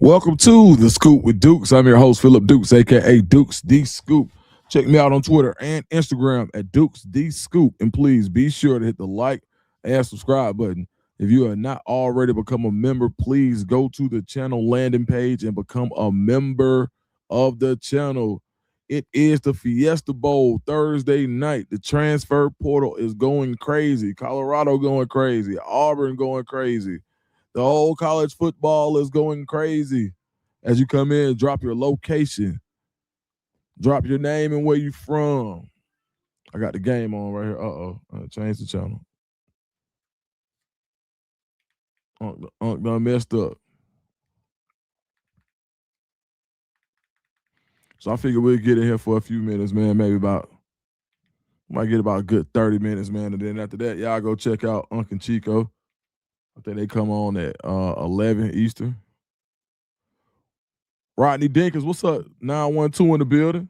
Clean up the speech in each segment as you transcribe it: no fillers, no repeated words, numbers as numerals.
Welcome to The Scoop with Dukes. I'm your host, Philip Dukes, a.k.a. Dukes D Scoop. Check me out on Twitter and Instagram at Dukes D Scoop. And please be sure to hit the like and subscribe button. If you are not already become a member, please go to the channel landing page and become a member of the channel. It is the Fiesta Bowl Thursday night. The transfer portal is going crazy. Colorado going crazy. Auburn going crazy. The whole college football is going crazy. As you come in, drop your location, drop your name and where you from. I got the game on right here. Change the channel. Unc done messed up. So I figure we'll get in here for a few minutes, man. Might get about a good 30 minutes, man. And then after that, y'all go check out Unc and Chico. I think they come on at 11 Eastern. Rodney Dinkins, what's up? 912 in the building.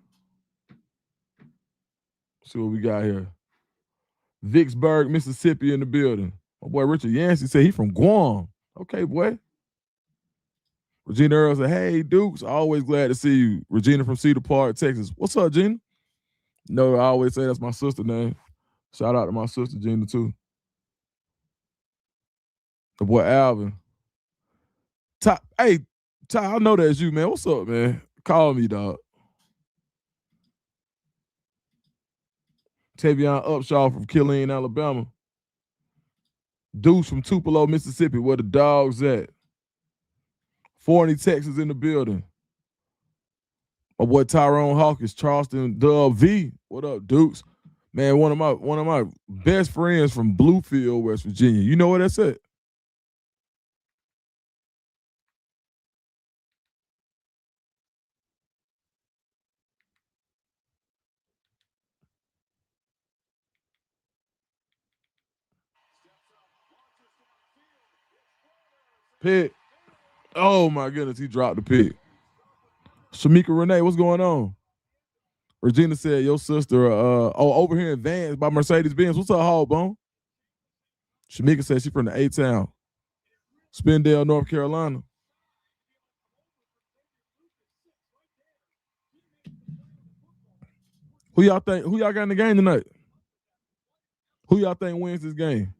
See what we got here. Vicksburg, Mississippi in the building. My boy Richard Yancey said he from Guam. Okay, boy. Regina Earl said, hey, Dukes, always glad to see you. Regina from Cedar Park, Texas. What's up, Gina? No, I always say that's my sister name. Shout out to my sister, Gina, too. The boy Alvin. Ty, I know that's you, man. What's up, man? Call me, dog. Tavion Upshaw from Killeen, Alabama. Deuce from Tupelo, Mississippi, where the dog's at. Forney, Texas in the building. My boy Tyrone Hawkins, Charleston Dub V. What up, Dukes? Man, one of my best friends from Bluefield, West Virginia. You know where that's at? Pick. Oh my goodness, he dropped the pick. Shamika Renee, what's going on? Regina said your sister, over here in Vans by Mercedes-Benz. What's up, Hallbone? Shamika said she's from the A-Town. Spindale, North Carolina. Who y'all got in the game tonight? Who y'all think wins this game?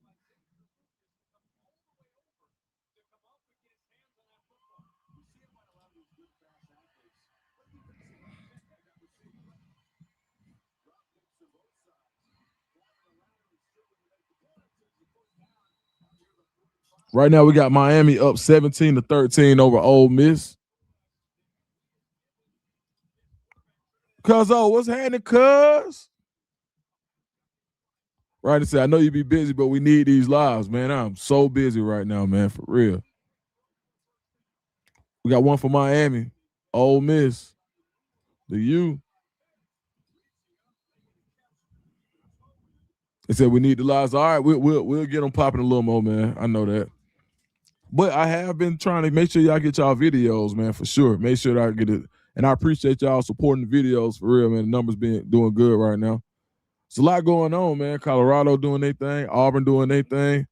Right now, we got Miami up 17-13 over Ole Miss. What's happening, cuz? Right, to say, I know you be busy, but we need these lives, man. I'm so busy right now, man, for real. We got one for Miami, Ole Miss, the U. They said we need the lives. All right, we'll get them popping a little more, man. I know that. But I have been trying to make sure y'all get y'all videos, man, for sure. Make sure that I get it. And I appreciate y'all supporting the videos for real, man. The numbers doing good right now. It's a lot going on, man. Colorado doing their thing, Auburn doing their thing.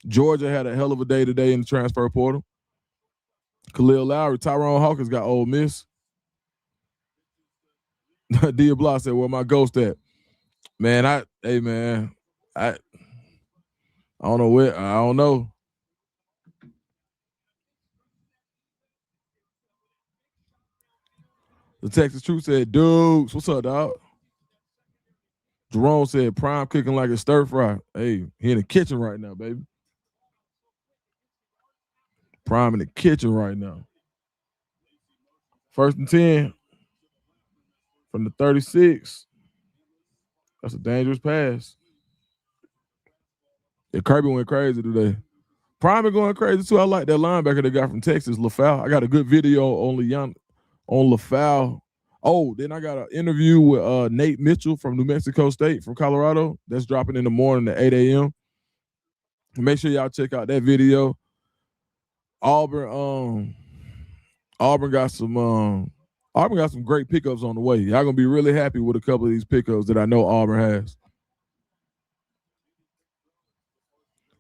Georgia had a hell of a day today in the transfer portal. Khalil Lowry, Tyrone Hawkins got Ole Miss. Dia Block said, where my ghost at? Man, I don't know where. I don't know. The Texas Truth said, Dukes, what's up, dog? Jerome said, Prime cooking like a stir fry. Hey, he in the kitchen right now, baby. Prime in the kitchen right now. 1st and 10 from the 36. That's a dangerous pass. Yeah, Kirby went crazy today. Prime is going crazy too. I like that linebacker they got from Texas, LaFau. I got a good video on LaFau. Oh, then I got an interview with Nate Mitchell from New Mexico State, from Colorado. That's dropping in the morning at 8 a.m. Make sure y'all check out that video. Auburn got some great pickups on the way. Y'all gonna be really happy with a couple of these pickups that I know Auburn has.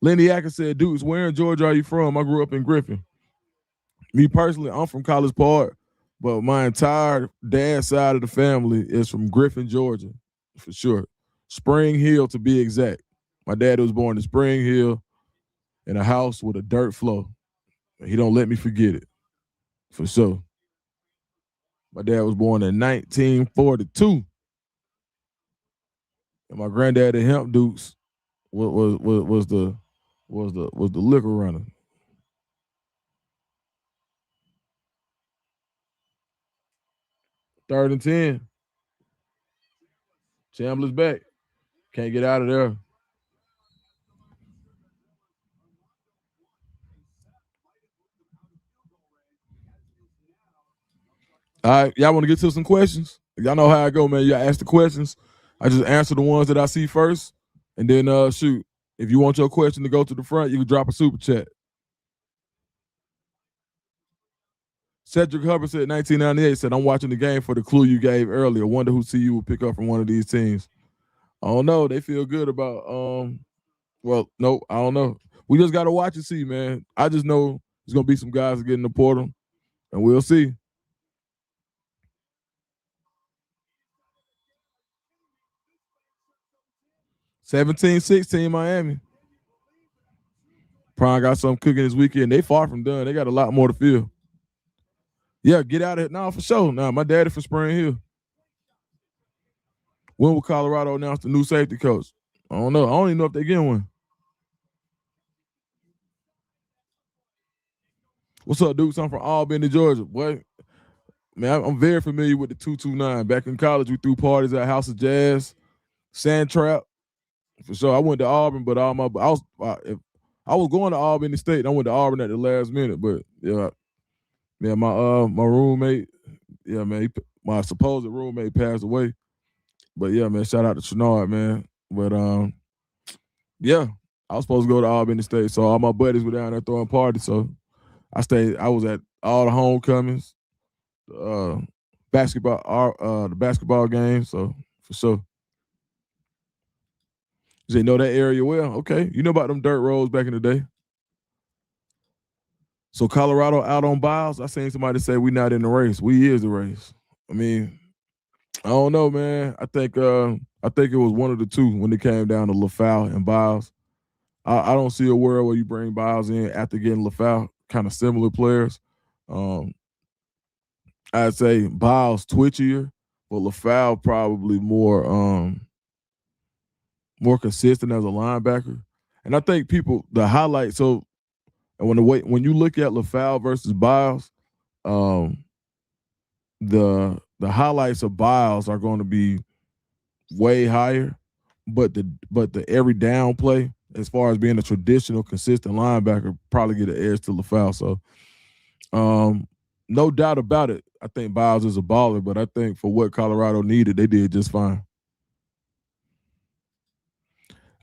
Lenny Acker said, Dukes, where in Georgia are you from? I grew up in Griffin. Me personally, I'm from College Park, but my entire dad side of the family is from Griffin, Georgia, for sure. Spring Hill to be exact. My dad was born in Spring Hill in a house with a dirt floor. He don't let me forget it, for sure. My dad was born in 1942, and my granddad at Hemp Dukes was the liquor runner. Third and 10. Chandler's back. Can't get out of there. All right, y'all want to get to some questions? Y'all know how I go, man. Y'all ask the questions. I just answer the ones that I see first, and then shoot. If you want your question to go to the front, you can drop a super chat. Cedric Hubbard said 1998 said, I'm watching the game for the clue you gave earlier. Wonder who CU will pick up from one of these teams. I don't know. They feel good about well, no, I don't know. We just gotta watch and see, man. I just know there's gonna be some guys that get in the portal, and we'll see. 17-16 Miami. Prime got something cooking this weekend. They far from done. They got a lot more to feel. Yeah, get out of it. No, for sure. Nah, my daddy from Spring Hill. When will Colorado announce the new safety coach? I don't know. I don't even know if they get one. What's up, Dukes? I'm from Albany, Georgia. Boy, man, I'm very familiar with the 229. Back in college, we threw parties at House of Jazz, Sand Trap. For sure. I went to Auburn, but I was going to Albany State. I went to Auburn at the last minute, but yeah, my roommate, yeah, man, my supposed roommate passed away. But yeah, man, shout out to Chenard, man. But yeah, I was supposed to go to Albany State, so all my buddies were down there throwing parties. So I stayed. I was at all the homecomings, uh, the basketball games. So for sure, they know that area well. Okay, you know about them dirt roads back in the day. So Colorado out on Biles. I seen somebody say we not in the race. We is the race. I mean, I don't know, man. I think it was one of the two when it came down to LaFau and Biles. I don't see a world where you bring Biles in after getting LaFau, kind of similar players. Um, I'd say Biles twitchier, but LaFau probably more consistent as a linebacker. And I think people the highlight. So when you look at LaFau versus Biles, um, the highlights of Biles are going to be way higher, but the every down play, as far as being a traditional, consistent linebacker, probably get an edge to LaFau. So, no doubt about it. I think Biles is a baller, but I think for what Colorado needed, they did just fine.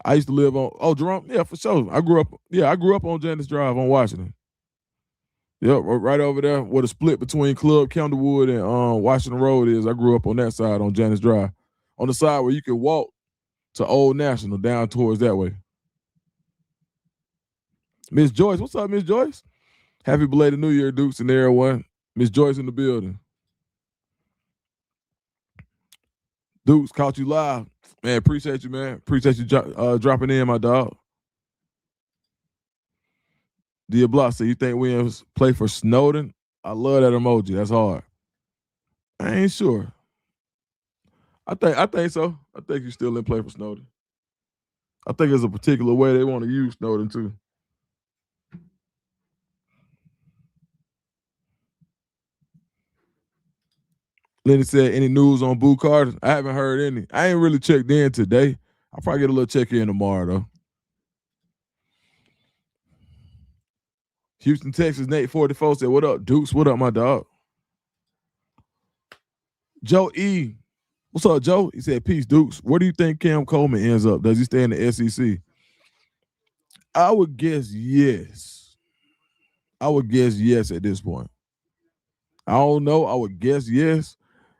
I used to live on Jerome, yeah, for sure. I grew up on Janice Drive on Washington. Yep, right over there where the split between Club Candlewood and Washington Road is. I grew up on that side on Janice Drive. On the side where you can walk to Old National down towards that way. Miss Joyce, what's up, Miss Joyce? Happy belated New Year, Dukes and everyone. Miss Joyce in the building. Dukes caught you live. Man, appreciate you, man. Appreciate you dropping in, my dog. Dia Block said, you think Williams play for Snowden? I love that emoji. That's hard. I ain't sure. I think so. I think he's still in play for Snowden. I think there's a particular way they want to use Snowden too. Lenny said, any news on Boo Carter? I haven't heard any. I ain't really checked in today. I'll probably get a little check in tomorrow though. Houston, Texas, Nate 44 said, what up, Dukes? What up, my dog? Joe E. What's up, Joe? He said, peace, Dukes. Where do you think Cam Coleman ends up? Does he stay in the SEC? I would guess yes. I would guess yes at this point. I don't know. I would guess yes.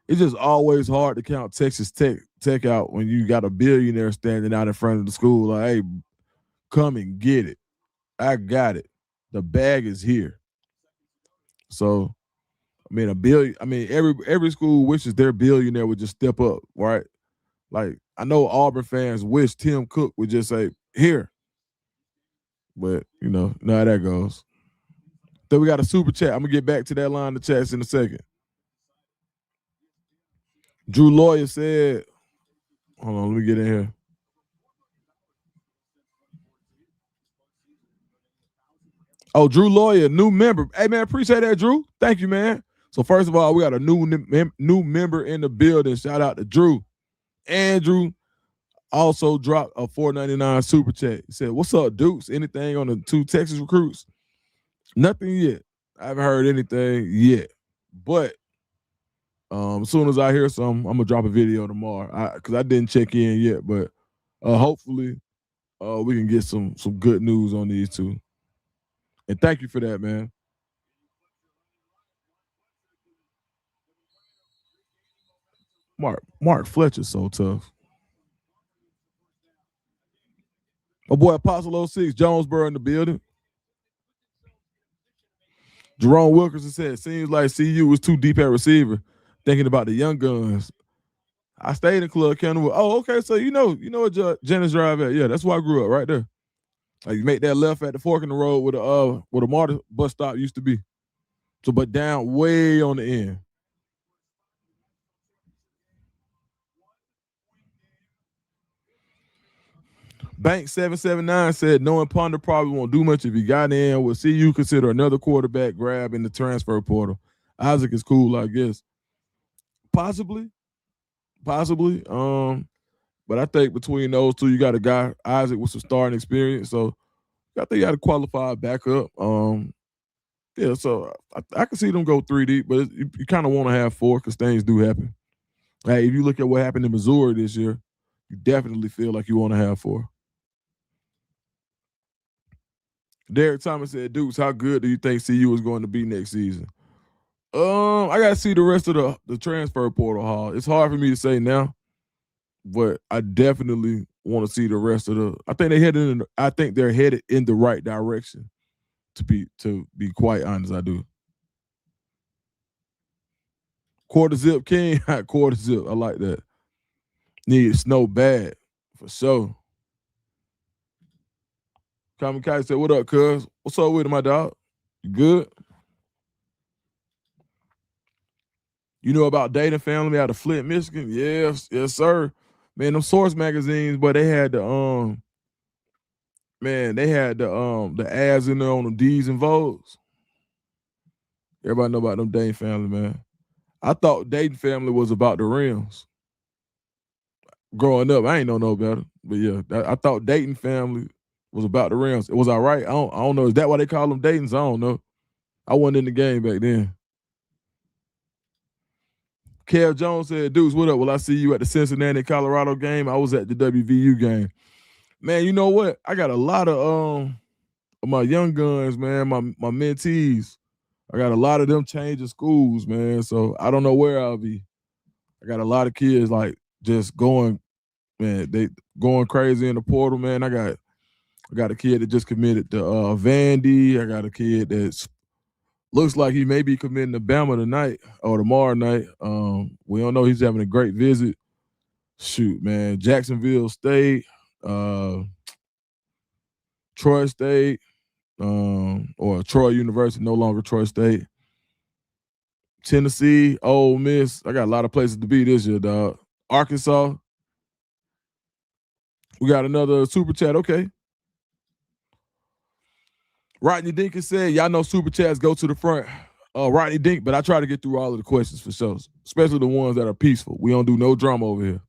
It's just always hard to count Texas Tech out when you got a billionaire standing out in front of the school like, hey, come and get it. I got it. The bag is here. So I mean, a billion. I mean, every school wishes their billionaire would just step up, right? Like I know Auburn fans wish Tim Cook would just say here, but know how that goes. Then we got a super chat. I'm gonna get back to that line of chats in a second. Drew Lawyer said, "Hold on, let me get in here." Oh, Drew Lawyer, new member. Hey man, appreciate that, Drew. Thank you, man. So first of all, we got a new member in the building. Shout out to Drew. Andrew also dropped a $4.99 super chat. He said, "What's up, Dukes? Anything on the two Texas recruits?" Nothing yet. I haven't heard anything yet. But as soon as I hear something, I'm gonna drop a video tomorrow. Because I didn't check in yet, but hopefully we can get some good news on these two. And thank you for that, man. Mark Fletcher's so tough. My boy Apostle 06, Jonesboro in the building. Jerome Wilkerson said, "Seems like CU was too deep at receiver, thinking about the young guns." I stayed in Club Kenwood. Oh, okay. So you know what Janice Drive at? Yeah, that's where I grew up, right there. Like you make that left at the fork in the road where the Martyr bus stop used to be. So, but down way on the end. Bank 779 said, "Knowing Ponder probably won't do much if he got in. Will CU consider another quarterback grab in the transfer portal? Isaac is cool, I guess. Possibly, possibly. But I think between those two, you got a guy Isaac with some starting experience, so I think you got a qualified backup. Yeah, so I can see them go 3 deep, but you kind of want to have four because things do happen. Hey, if you look at what happened in Missouri this year, you definitely feel like you want to have four. Derek Thomas said, "Dukes, how good do you think CU is going to be next season?" I gotta see the rest of the transfer portal haul. It's hard for me to say now, but I definitely want to see the rest of the. I think they're headed in the right direction. To be quite honest, I do. Quarter zip king, quarter zip. I like that. Need snow bad for sure. Kamikaze said, "What up, cuz? What's up with my dog? You good? You know about Dayton family out of Flint, Michigan? Yes, sir. Man, them source magazines, but they had the ads in there on the D's and Vogues. Everybody know about them Dayton family, man. I thought Dayton family was about the rims. Growing up, I ain't know no better. But yeah, I thought Dayton family was about the rims. It was all right. I don't know. Is that why they call them Daytons? I don't know. I wasn't in the game back then. Kev Jones said, "Deuce, what up? Will I see you at the Cincinnati Colorado game? I was at the WVU game." Man, you know what? I got a lot of my young guns, man, my mentees. I got a lot of them changing schools, man. So I don't know where I'll be. I got a lot of kids like just going, man, they going crazy in the portal, man. I got a kid that just committed to Vandy. I got a kid that looks like he may be committing to Bama tonight or tomorrow night. We don't know. He's having a great visit. Shoot, man. Jacksonville State, Troy State, or Troy University, no longer Troy State. Tennessee, Ole Miss. I got a lot of places to be this year, dog. Arkansas. We got another super chat. Okay. Rodney Dinkins said, "Y'all know super chats go to the front." Rodney Dink, but I try to get through all of the questions for sure, especially the ones that are peaceful. We don't do no drama over here.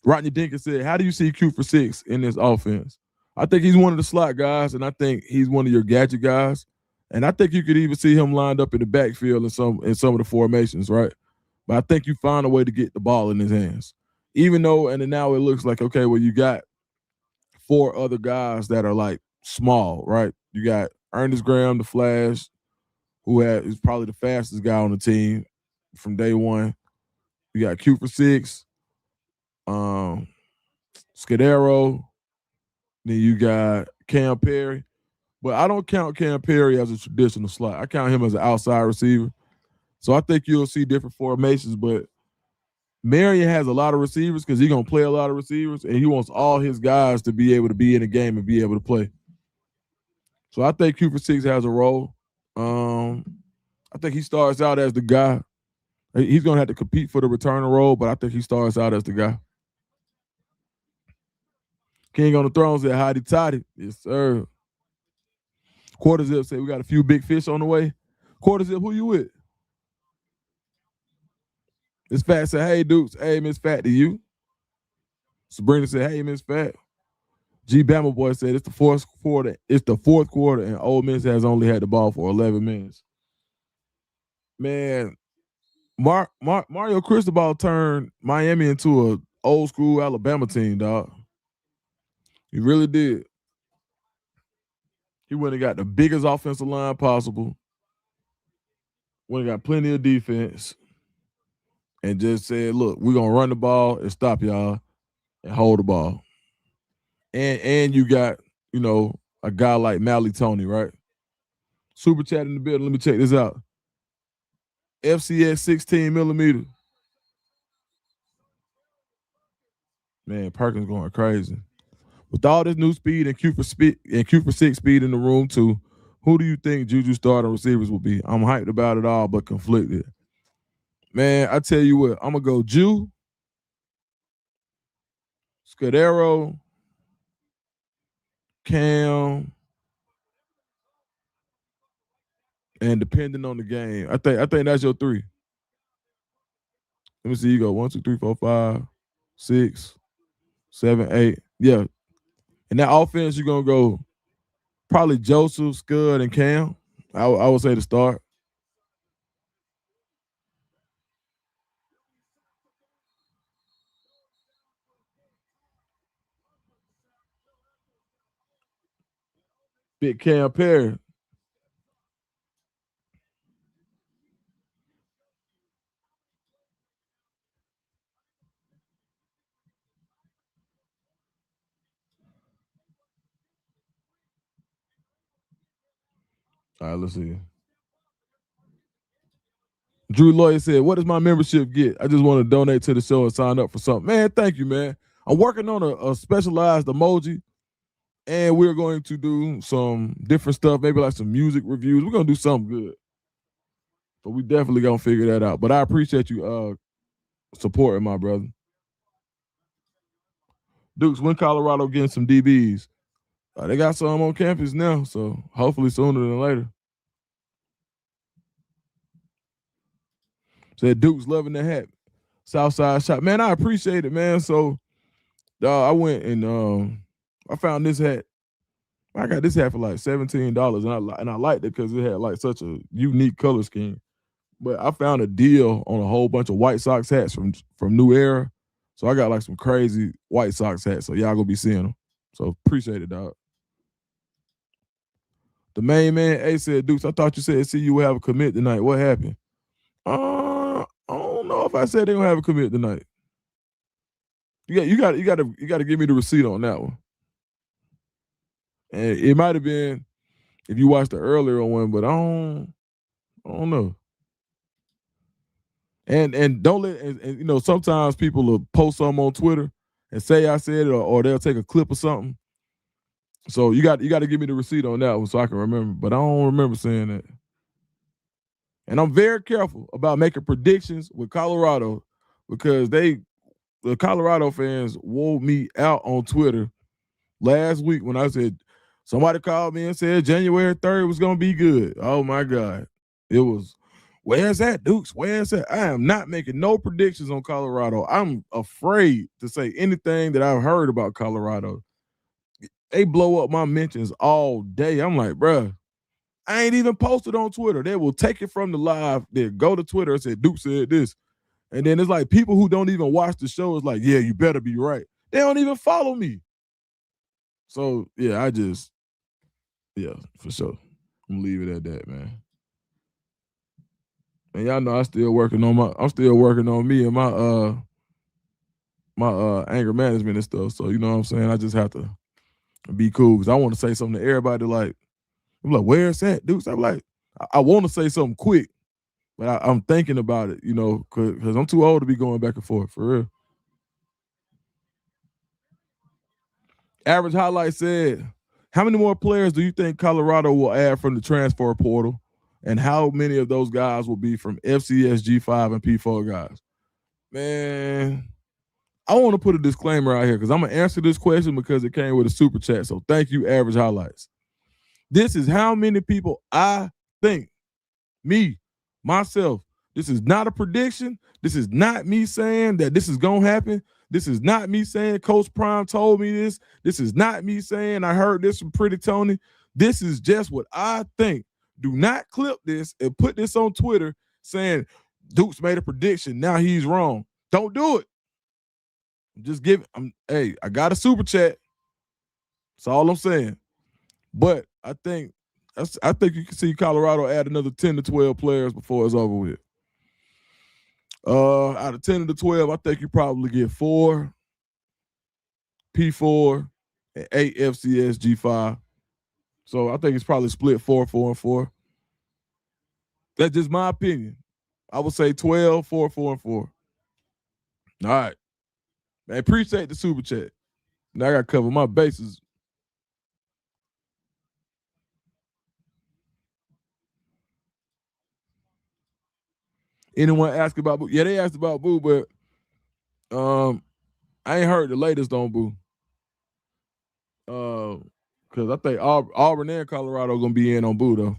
Rodney Dinkins said, "How do you see Q for six in this offense?" I think he's one of the slot guys, and I think he's one of your gadget guys. And I think you could even see him lined up in the backfield in some of the formations, right? But I think you find a way to get the ball in his hands. Even though, and then now it looks like, okay, well, you got four other guys that are like small, right? You got Ernest Graham, the Flash, is probably the fastest guy on the team from day one. You got Q for six, Scudero. Then you got Cam Perry. But I don't count Cam Perry as a traditional slot. I count him as an outside receiver. So I think you'll see different formations, but Marion has a lot of receivers because he's gonna play a lot of receivers, and he wants all his guys to be able to be in the game and be able to play. So I think Cooper Six has a role. I think he starts out as the guy. He's gonna have to compete for the returner role, but I think he starts out as the guy. King on the Throne said, "Hotty toddy." Yes, sir. Quarter Zip said, "We got a few big fish on the way." Quarter Zip, who you with? Miss Fat said, "Hey, Dukes." Hey, Miss Fat, to you. Sabrina said, "Hey, Miss Fat." G Bama Boy said, "It's the fourth quarter. It's the fourth quarter, and Ole Miss has only had the ball for 11 minutes." Man, Mario Cristobal turned Miami into a old school Alabama team, dog. He really did. He went and got the biggest offensive line possible. Went and got plenty of defense, and just said, "Look, we're gonna run the ball and stop y'all and hold the ball." And you got, a guy like Mally Tony, right? Super chat in the building. Let me check this out. FCS 16 millimeter. Man, Perkins going crazy. With all this new speed and Cooper Six speed in the room too, who do you think Juju starting receivers will be? I'm hyped about it all, but conflicted. Man, I tell you what, I'm gonna go Ju, Scudero, Cam, and depending on the game, I think that's your three. Let me see. You go 1, 2, 3, 4, 5, 6, 7, 8. Yeah, and that offense you're gonna go probably Joseph, Scud, and Cam. I would say to start. Big Cam Perry. All right, let's see. Drew Lawyer said, "What does my membership get? I just want to donate to the show and sign up for something." Man, thank you, man. I'm working on a specialized emoji, and we're going to do some different stuff, maybe like some music reviews. We're gonna do something good, but we definitely gonna figure that out. But I appreciate you supporting my brother. Dukes, when Colorado getting some DBs? They got some on campus now, so hopefully sooner than later. Said Duke's loving the hat. Southside shop. Man, I appreciate it, man. So I went and I found this hat. I got this hat for like $17, and I liked it because it had like such a unique color scheme. But I found a deal on a whole bunch of White Sox hats from New Era. So I got like some crazy White Sox hats. So y'all gonna be seeing them. So appreciate it, dog. The main man A said, "Dukes, I thought you said see you will have a commit tonight. What happened?" I don't know if I said they gonna have a commit tonight. You got to give me the receipt on that one. And it might have been if you watched the earlier one, but I don't know. And don't let and sometimes people will post something on Twitter and say I said it, or they'll take a clip or something. So you got to give me the receipt on that one so I can remember. But I don't remember saying that. And I'm very careful about making predictions with Colorado because the Colorado fans wore me out on Twitter last week when I said somebody called me and said January 3rd was gonna be good. Oh my God. It was, where's that, Dukes? Where's that? I am not making no predictions on Colorado. I'm afraid to say anything that I've heard about Colorado. They blow up my mentions all day. I'm like, bruh, I ain't even posted on Twitter. They will take it from the live. They go to Twitter and say, Duke said this. And then it's like people who don't even watch the show is like, yeah, you better be right. They don't even follow me. So yeah, yeah, for sure. I'm gonna leave it at that, man. And y'all know I'm still working on me and my anger management and stuff. So you know what I'm saying? I just have to be cool because I want to say something to everybody like, I'm like, where's that, Dukes? I'm like, I want to say something quick, but I'm thinking about it, because I'm too old to be going back and forth, for real. Average Highlight said, how many more players do you think Colorado will add from the transfer portal? And how many of those guys will be from FCS, G5, and P4 guys? Man, I want to put a disclaimer out here because I'm going to answer this question because it came with a super chat. So thank you, Average Highlights. This is how many people I think. Me, myself. This is not a prediction. This is not me saying that this is going to happen. This is not me saying Coach Prime told me this. This is not me saying I heard this from Pretty Tony. This is just what I think. Do not clip this and put this on Twitter saying Duke's made a prediction. Now he's wrong. Don't do it. Just give it. Hey, I got a super chat. That's all I'm saying. But I think you can see Colorado add another 10 to 12 players before it's over with. Out of 10 to 12, I think you probably get 4 P4 and 8 FCS G5. So I think it's probably split 4, 4, and 4. That's just my opinion. I would say 12, 4, 4, and 4. All right. Man, appreciate the super chat. Now I got to cover my bases. Anyone ask about Boo? Yeah, they asked about Boo, but I ain't heard the latest on Boo. Because I think Auburn and Colorado gonna be in on Boo though.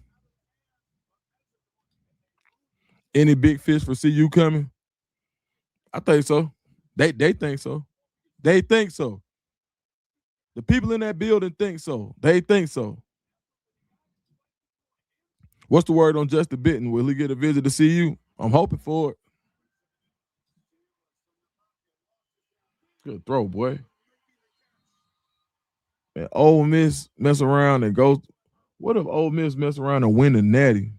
Any big fish for CU coming? I think so. They think so. They think so. The people in that building think so. They think so. What's the word on Justin Benton? Will he get a visit to CU? I'm hoping for it. Good throw, boy. And Ole Miss mess around and go. What if Ole Miss mess around and win the Natty?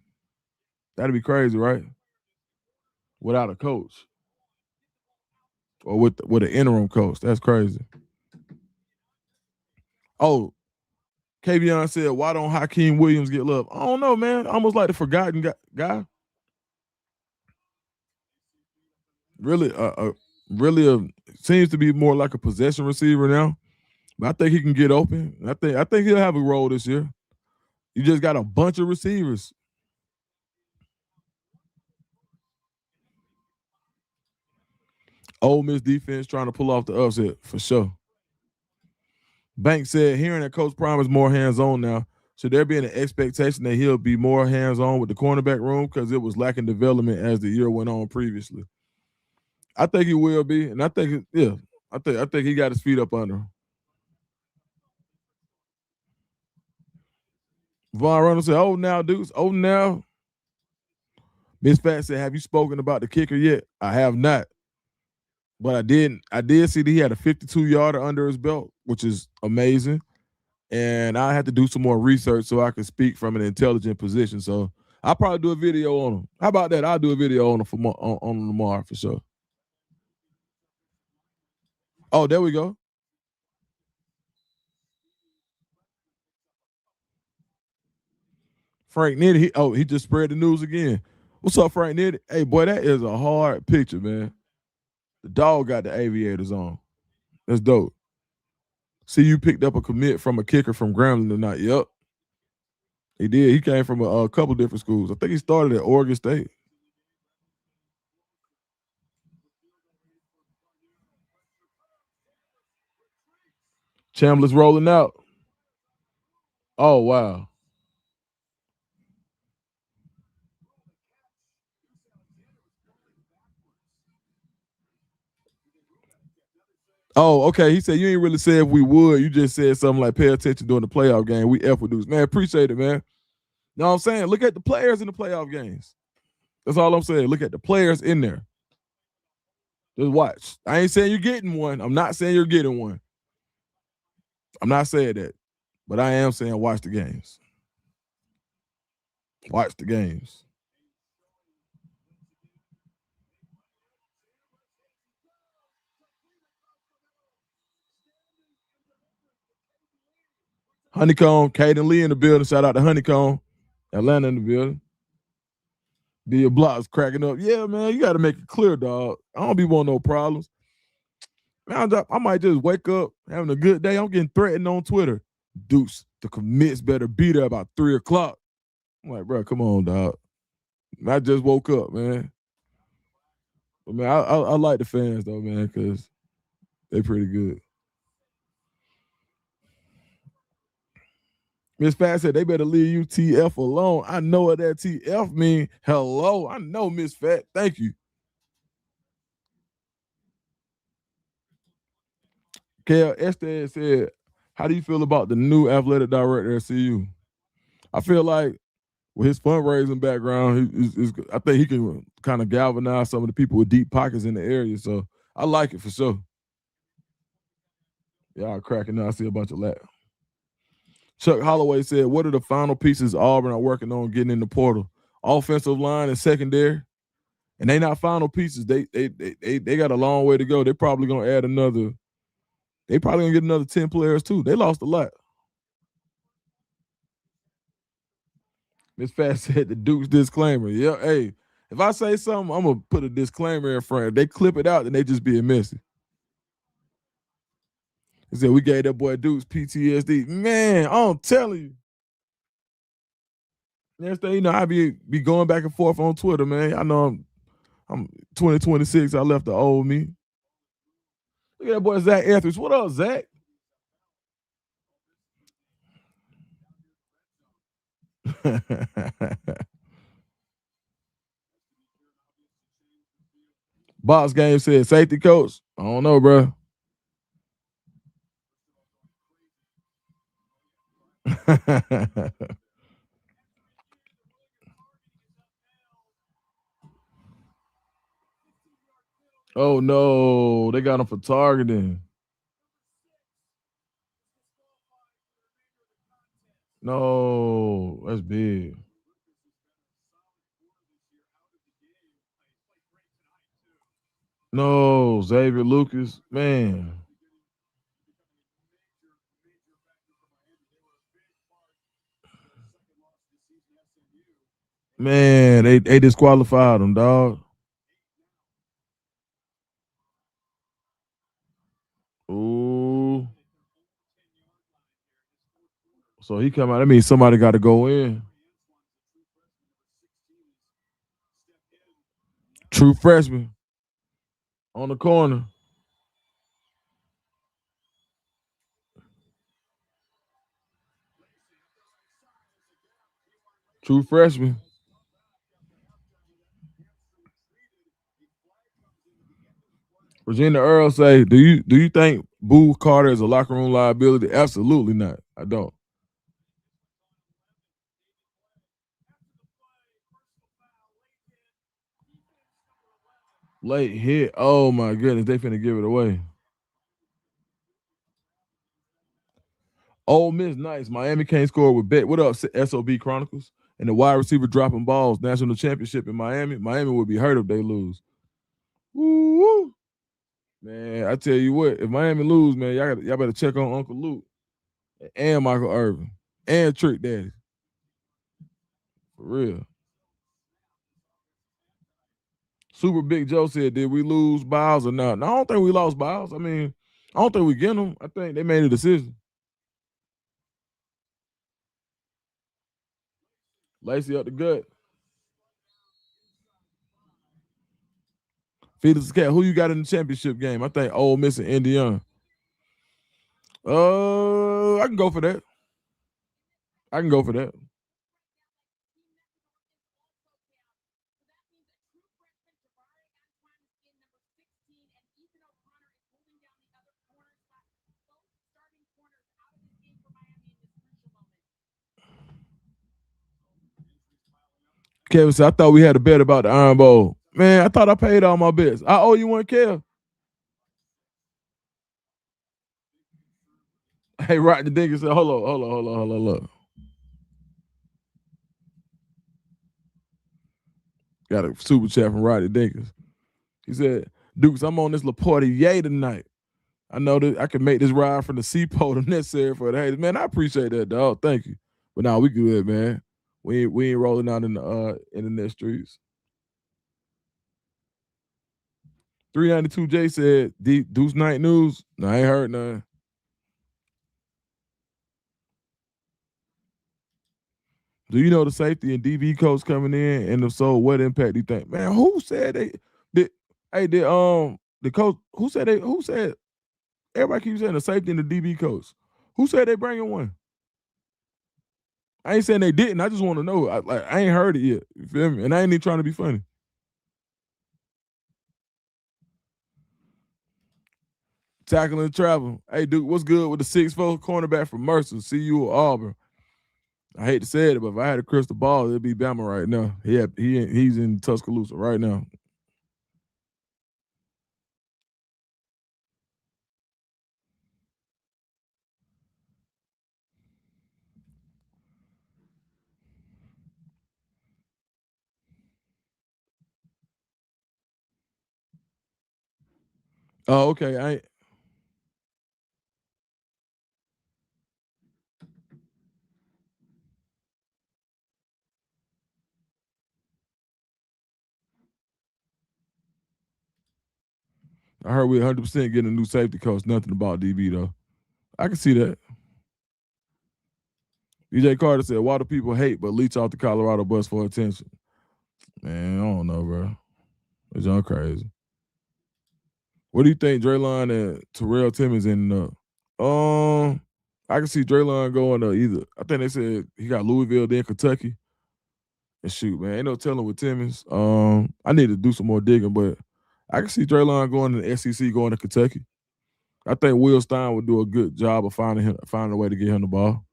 That'd be crazy, right? Without a coach. Or with an interim coach. That's crazy. Oh, Kavion said, why don't Hakeem Williams get love? I don't know, man. Almost like the forgotten guy. Really, seems to be more like a possession receiver now. But I think he can get open. I think he'll have a role this year. You just got a bunch of receivers. Ole Miss defense trying to pull off the upset for sure. Banks said, hearing that Coach Prime is more hands-on now, should there be an expectation that he'll be more hands-on with the cornerback room because it was lacking development as the year went on previously? I think he will be, and I think I think he got his feet up under him. Von Reynolds said, "Oh now, dudes, oh now." Miss Fat said, "Have you spoken about the kicker yet?" I have not, but I did. I did see that he had a 52-yarder under his belt, which is amazing. And I had to do some more research so I could speak from an intelligent position. So I'll probably do a video on him. How about that? I'll do a video on him on tomorrow for sure. Oh, there we go. Frank Nitty. He just spread the news again. What's up, Frank Nitty? Hey, boy, that is a hard picture, man. The dog got the aviators on. That's dope. See, you picked up a commit from a kicker from Grambling tonight. Yep, he did. He came from a couple different schools. I think he started at Oregon State. Chandler's rolling out. Oh, wow. Oh, okay. He said you ain't really said if we would. You just said something like pay attention during the playoff game. We F with dudes. Man, appreciate it, man. You know what I'm saying? Look at the players in the playoff games. That's all I'm saying. Look at the players in there. Just watch. I ain't saying you're getting one. I'm not saying you're getting one. I'm not saying that. But I am saying watch the games. Watch the games. Honeycomb, Kate and Lee in the building. Shout out to Honeycomb. Atlanta in the building. Be your blocks cracking up. Yeah, man, you got to make it clear, dog. I don't be wanting no problems. Man, I might just wake up having a good day. I'm getting threatened on Twitter. Deuce, the commits better be there about 3 o'clock. I'm like, bro, come on, dog. I just woke up, man. But man, I like the fans though, man, because they pretty good. Miss Fat said they better leave you TF alone. I know what that TF mean. Hello. I know, Miss Fat. Thank you. Kel Esther said, how do you feel about the new athletic director at CU? I feel like with his fundraising background, I think he can kind of galvanize some of the people with deep pockets in the area. So I like it for sure. Y'all cracking up. I see a bunch of that. Chuck Holloway said, what are the final pieces Auburn are working on getting in the portal? Offensive line and secondary. And they not final pieces. They got a long way to go. They're probably gonna add another. They probably gonna get another 10 players too. They lost a lot. Miss Fat said the Duke's disclaimer. Yeah, hey, if I say something, I'm gonna put a disclaimer in front. If they clip it out, then they just being messy. He said we gave that boy Duke's PTSD. Man, I'm telling you. Next thing you know, I be going back and forth on Twitter, man. I know I'm 2026. I left the old me. Look at that boy Zach Etheridge. What up, Zach? Box game said safety coach. I don't know, bro. Oh no, they got him for targeting. No, that's big. No, Xavier Lucas, man. Man, they disqualified him, dog. Ooh. So he come out. That means somebody got to go in. True freshman on the corner. True freshman. Regina Earl say, do you think Boo Carter is a locker room liability? Absolutely not. I don't. Late hit. Oh my goodness, they finna give it away. Ole Miss nice. Miami can't score with Bet. What up, SOB Chronicles? And the wide receiver dropping balls. National championship in Miami. Miami would be hurt if they lose. Woo! Man, I tell you what, if Miami lose, man, y'all better check on Uncle Luke and Michael Irvin and Trick Daddy. For real. Super Big Joe said, did we lose Biles or not? No, I don't think we lost Biles. I mean, I don't think we get them. I think they made a decision. Lacey up the gut. Felix Cat, who you got in the championship game? I think Ole Miss and Indiana. I can go for that. I can go for that. Kevin said, I thought we had a bet about the Iron Bowl. Man, I thought I paid all my bets. I owe you one, Kev. Hey, Rodney Dinkins said, hold on. Got a super chat from Rodney Dinkins. He said, Dukes, I'm on this Laporte Yay tonight. I know that I can make this ride from the seaport if necessary for the haters. Man, I appreciate that, dog. Thank you. But now we good, man. We ain't rolling out in the internet streets. 392J said Deuce Night News. No, I ain't heard none. Do you know the safety and DV coach coming in? And if so, what impact do you think? Man, who said they did the coach who said everybody keeps saying the safety and the DB coach? Who said they bringing one? I ain't saying they didn't. I just want to know. I ain't heard it yet. You feel me? And I ain't even trying to be funny. Tackling travel. Hey, Duke, what's good with the 6'4" cornerback from Mercer? CU or Auburn? I hate to say it, but if I had a crystal ball, it'd be Bama right now. He's in Tuscaloosa right now. Oh, okay. I heard we 100% getting a new safety coach. Nothing about DB though. I can see that. DJ Carter said, "Why do people hate but leech off the Colorado bus for attention?" Man, I don't know, bro. It's all crazy. What do you think Draylon and Terrell Timmons ending up? I can see Draylon going to either. I think they said he got Louisville, then Kentucky. And shoot, man, ain't no telling with Timmons. I need to do some more digging, but I can see Draylon going to the SEC, going to Kentucky. I think Will Stein would do a good job of finding a way to get him the ball.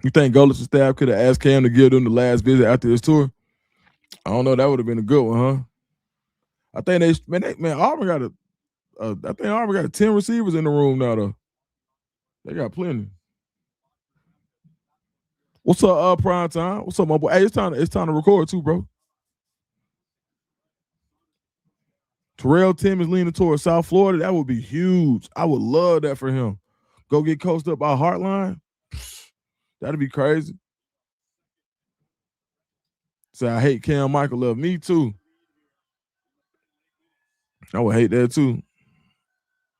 You think Golis' staff could have asked Cam to give them the last visit after his tour? I don't know. That would have been a good one, huh? I think Auburn got I think Auburn got 10 receivers in the room now, though. They got plenty. What's up, prime time? What's up, my boy? Hey, it's time to record too, bro. Terrell Timmons leaning towards South Florida. That would be huge. I would love that for him. Go get coached up by Heartline. That'd be crazy. Say, I hate Cam Michael Love. Me too. I would hate that too.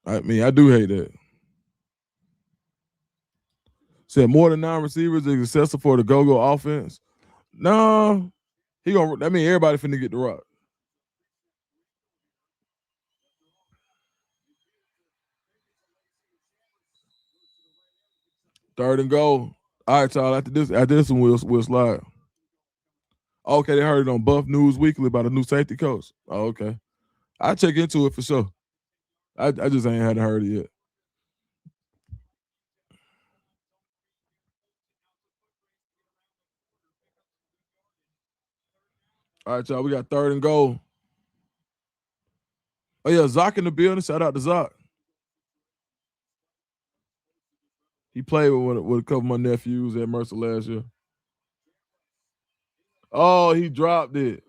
I mean, I do hate that. Said more than 9 receivers is excessive for the go-go offense. No, that mean everybody finna get the rock. Third and goal. All right, y'all. After this one, we'll slide. Okay, they heard it on Buff News Weekly about a new safety coach. Oh, okay. I'll check into it for sure. I just ain't hadn't heard it yet. All right, y'all. We got third and goal. Oh yeah, Zoc in the building. Shout out to Zoc. He played with a couple of my nephews at Mercer last year. Oh, he dropped it.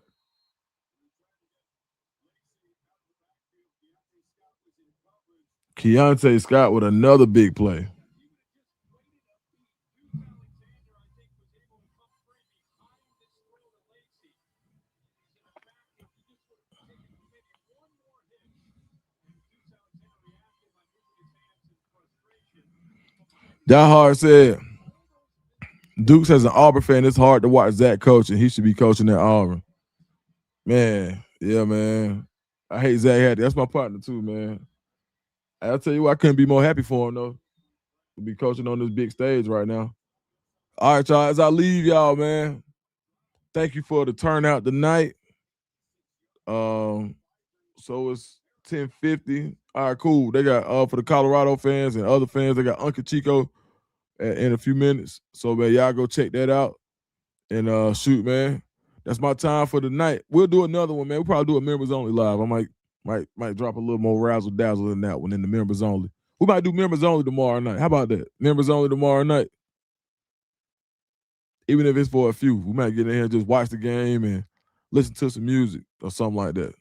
Keontae Scott with another big play. That hard said, Dukes as an Auburn fan, it's hard to watch Zach coaching. He should be coaching at Auburn. Man, yeah, man. I hate Zach Hattie. That's my partner too, man. I'll tell you what, I couldn't be more happy for him though. To be coaching on this big stage right now. All right, y'all. As I leave y'all, man, thank you for the turnout tonight. So it's 10:50. All right, cool. They got for the Colorado fans and other fans, they got Uncle Chico in a few minutes. So man, y'all go check that out. And shoot, man, that's my time for the night. We'll do another one, man. We'll probably do a members only live. I might drop a little more razzle dazzle than that one in the members only. We might do members only tomorrow night. How about that? Members only tomorrow night. Even if it's for a few, we might get in here and just watch the game and listen to some music or something like that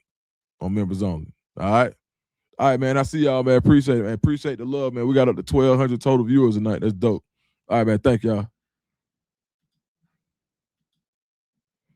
on members only. All right. All right, man. I see y'all, man. Appreciate it, man. Appreciate the love, man. We got up to 1,200 total viewers tonight. That's dope. All right, man. Thank y'all.